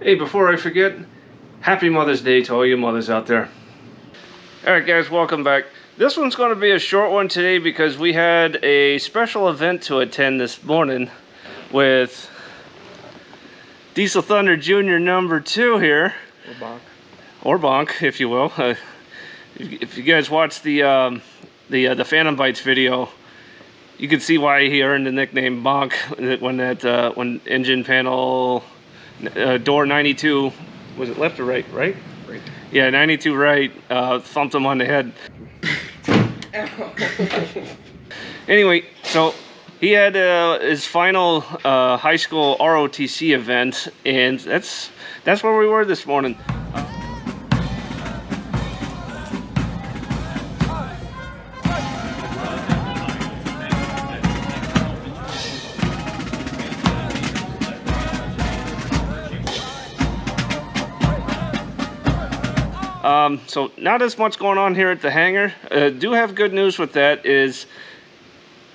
Hey, before I forget, happy Mother's Day to all you mothers out there. Alright guys, welcome back. This one's going to be a short one today because we had a special event to attend this morning with Diesel Thunder Jr. number 2 here. Or Bonk, if you will. If you guys watched the Phantom Bites video, you can see why he earned the nickname Bonk when engine panel door 92, was it left or right? Right. Yeah, 92 right, thumped him on the head. Anyway, so he had his final high school ROTC event, and that's where we were this morning. So not as much going on here at the hangar. Do have good news with that is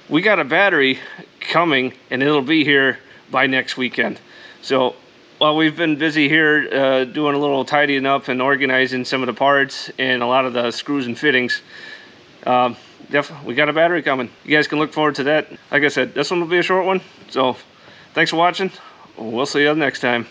we got a battery coming and it'll be here by next weekend. So while we've been busy here doing a little tidying up and organizing some of the parts and a lot of the screws and fittings, definitely we got a battery coming. You guys can look forward to that. Like I said, this one will be a short one. So thanks for watching. We'll see you next time.